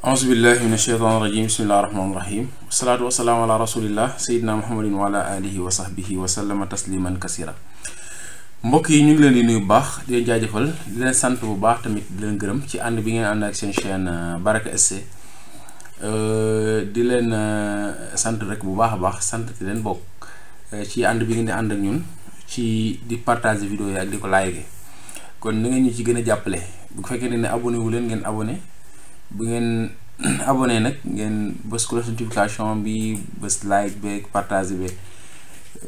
auzu billahi min asheytaan rajim bismillahi rahmaani rahim wasalaatu wasalaamu ala rasulillah sayidina muhammadin wa ala alihi wa sahbihi wa sallama tasliman kasira. Mbokk yi ñu ngi leen di nuyu bu baax di leen jaajëfal di leen sant bu baax tamit di leen gërëm ci ànd bi ngeen ànd ak seen chaîne Baraka SC di leen sant rek bu baax a baax sant di leen bokk ci ànd bi ngeen di ànd ak ñun ci di partager vidéo yi ak di ko like kon na ngeen ñu ci gën a jàppale bu fekkee ne abonné wu leen ngeen abonné bu ngeen abonné nag ngeen bës cloche notification bi bës like beeg partage beeg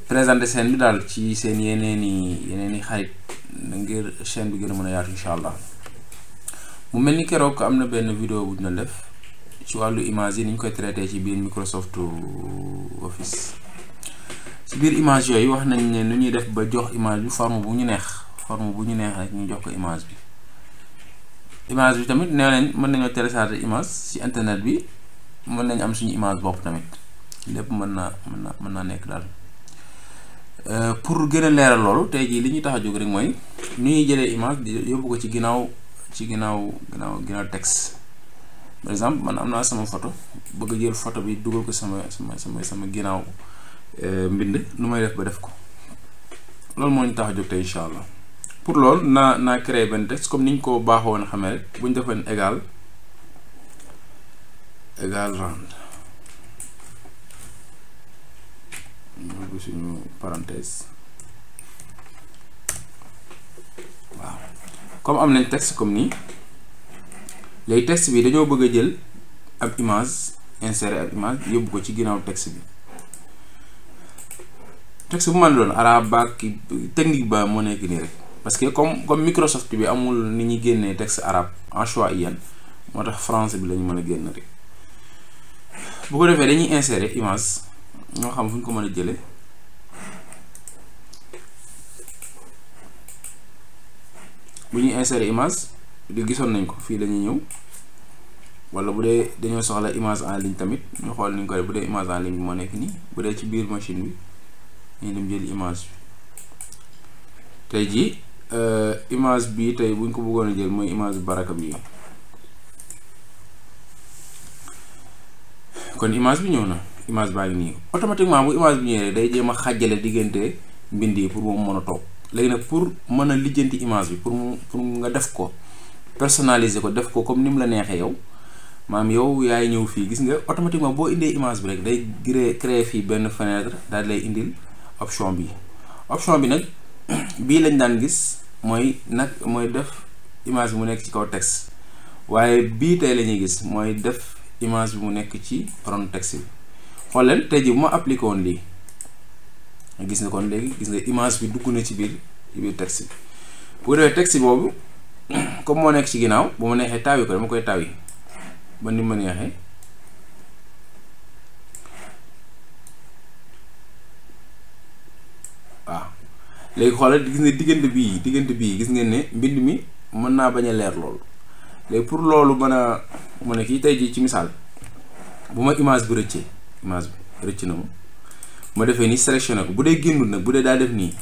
présenté chaîne bi daal ci seen yeneen i xarit ngir chaîne bi gën a mën a yaatu incha allah. mu mel ni keroog am na benn vidéo bu ñu def ci wàllu image yi ni ñu koy traité ci biir Microsoft Office ci biir image yooyu wax nañ ne nu ñuy def ba jox image bi forme bu ñu neex rek ñu jox ko image bi. image bi tamit nee nañ mën nañoo télécharger image ci internet bi mën nañ am suñu image bopp tamit lépp mën naa nekk daal. Pour gën a leeral loolu tey jii li ñuy tax a jóg rek mooy nu ñuy jëlee image di yóbbu ko ci ginnaaw texte. Par exemple man am naa sama photo bëgg a jël photo bi dugal ko sama ginnaaw mbind nu may def ba def ko loolu moo ñu tax a jóg tey incha allah. pour loolu naa créer benn texte comme niñ ko baaxoo woon xamee rek bu ñu defoon égal rand ñu suñu parenthèse waaw comme am nañ texte comme nii léegi texte bi dañoo bëgg a jël ab image insérer ab image yóbbu ko ci ginnaaw texte bi texte bu mën doon arabe baak technique ba moo nekk nii rek. Parce que comme Microsoft bi amul ni ñuy génnee texte arabe en choix yen moo tax français bi lañu mën a génn rek bu ko defee dañuy insérer image ñoo xam fu ñu ko mën a jële bu ñuy insérer image di gisoon nañ ko fii lañuy ñëw wala bu dee dañoo soxla image en ligne tamit ñu xool ni ñu ko def bu dee image en ligne bi moo nekk nii bu dee ci biir machine bi ñu dem jël image bi tey jii image bi tey buñ ko bëggoon a jël mooy image baraka bi kon image bi ñëw na image baa ngi nii automatiquement bu image bi ñëwee day jéem a xàjjale diggante mbind yi pour moom mën a toog léegi nag pour mën a lijjanti image bi pour nga def ko personnaliser ko def ko comme ni mu la neexee yow maam yow yaay ñëw fii gis nga automatiquement boo indee image bi rek day créer fii benn fenêtre daal lay indil option bi nag bii lañ daan gis mooy def image bi mu nekk ci kaw texte waaye bii tey la ñuy gis mooy def image bi mu nekk ci ron texte bi xool leen tey ji bu ma appliqué woon lii gis nga kon léegi gis nga image bi dugg na ci biir texte bi bu ko defee texte boobu comme moo nekk ci ginnaaw bu ma neexee taawi ko dama koy taawi ba ni ma neexee waaw léegi xoolal gis nga diggante bii gis ngeen ne mbind mi mën naa bañ a leer loolu léegi pour loolu mën a kii tey jii ci misaal bu ma image bi rëcc na ma defee nii sélectionné ko bu dee génnul nag bu dee daa def nii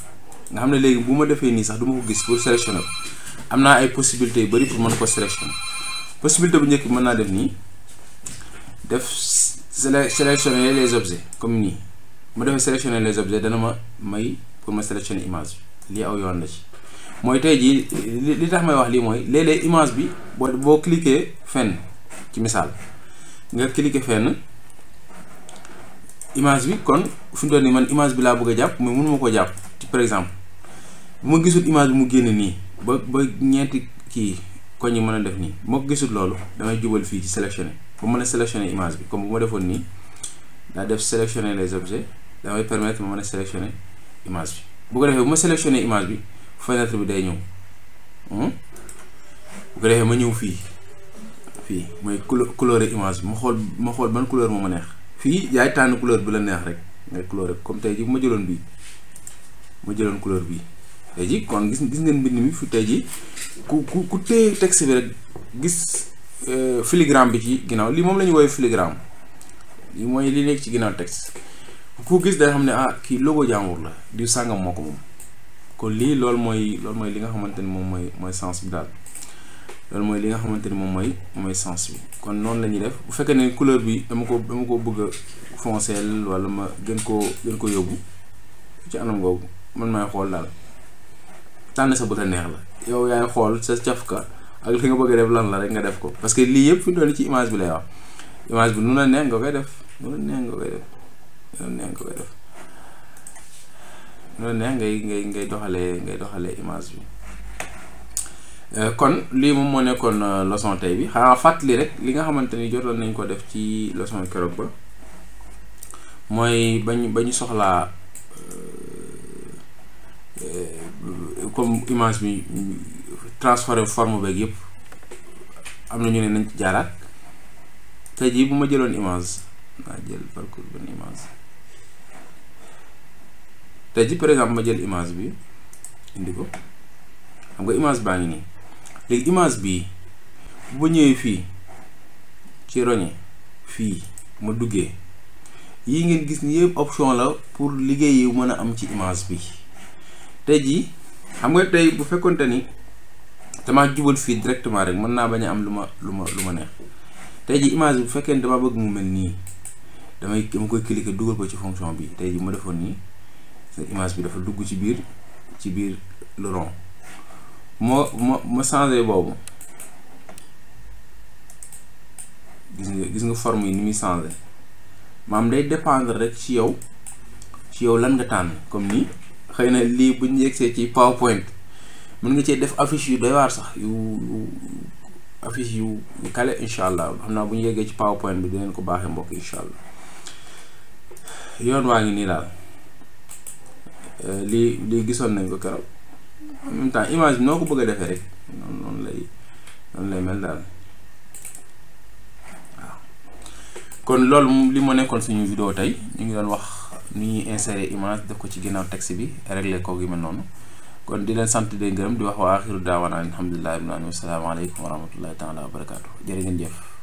nga xam ne léegi bu ma defee nii sax du ma ko gis pour sélectionné ko am naa ay possibilités yu bari pour mën ko sélectionné possibilité bu njëkk bi mën naa def nii def sélectionner les objets comme nii ma defee sélectionner les objets dana ma may pour ma sélectionner image bi lii aw yoon la ci mooy tey jii li tax may wax lii mooy léeg-léeg image bi boo cliquer fenn ci misaal nga cliquer fenn image bi kon fi mu toll nii man image bi laa bëgg a jàpp mais mënuma ko jàpp par exemple bu ma gisul image bi mu génn nii ba ñeenti kii koñ yi mën a def nii bu ma ko gisul loolu damay jubal fii ci sélectionner pour mën a sélectionner image bi comme bu ma defoon nii daa def sélectionner les objets damay permettre ma mën a sélectionner image bi bu ko defee bu ma sélectionner image bi fenêtre bi day ñëw bu ko defee ma ñëw fii mooy couleur image bi ma xool ban couleur moo ma neex fii yaay tànn couleur bi la neex rek ngay couleur rek comme tey ji bu ma jëloon couleur bii tey ji kon gis ngeen mbind mi fi tey ji ku téye texte bi rek gis filigrane bi ci ginnaaw lii moom la ñu woowee filigrane lii mooy li nekk ci ginnaaw texte ku gis day xam ne kii logo jàmbur la di sàngam moo ko moom kon lii loolu mooy li nga xamante ni moom mooy sens bi daal loolu mooy li nga xamante ni moom mooy sens bi. kon noonu la ñuy def bu fekkee ne couleur bi dama ko bëgg a foncé wala ma gën koo yóbbu ci anam googu man maay xool daal tànn sa bët a neex la yow yaay xool sa cafka ak li nga bëgg a def lan la rek nga def ko parce que lii yëpp fi doon ci image bi lay wax image bi nu la neex nga koy def nu la neex ngay doxalee image bi. kon lii moom moo nekkoon leçon tey bi xanaa fàttali rek li nga xamante ni jotoon nañ ko def ci leçon keroog ba mooy bañu soxlaa comme image bi transformé forme beeg yëpp am na ñu ne nañ ci jaaraat tey jii bu ma jëloon image naa jël parcours benn image tey jii par exemple ma jël image bi indi ko xam nga image baa ngi nii léegi image bii bu ma ñëwee fii ci roñe fii ma duggee yii ngeen gis ni yëpp option la pour liggéey yu mën a am ci image bi. tey jii xam nga tey bu fekkonte ni damaa jubal fii directement rek mën naa bañ a am lu ma neex tey jii image bi bu fekkee ne dama bëgg mu mel nii dama koy cliquer dugal ko ci fonction bi. tey jii ma defoon nii image bi dafa dugg ci biir le rond ma changé boobu gis nga forme yi ni muy changé maam day dépendre rek ci yow lan nga tànn comme nii. xëy na lii bu ñu yegsee ci PowerPoint mën nga cee def affiche yu doy waar sax affiche yu kale incha allah xam naa bu ñu yeggee ci PowerPoint bi dinañ ko baaxee mbokk incha allah yoon waa ngi nii daal lii gisoon nañ ko keroog en même temps image bi noo ko bëgg a defee rek noonu lay mel daal waaw. kon loolu li ma nekkoon suñu vidéo tey ñu ngi doon wax ni ñuy insérer image def ko ci ginnaaw texte bi régler ko gi mel noonu kon di leen sant di gërëm di wax wa axiru daawana alhamdulillahi rabbil alamin wa salaamu aleykum wa rahmatullahi taala wa barakaatu jërë ngeen jëf.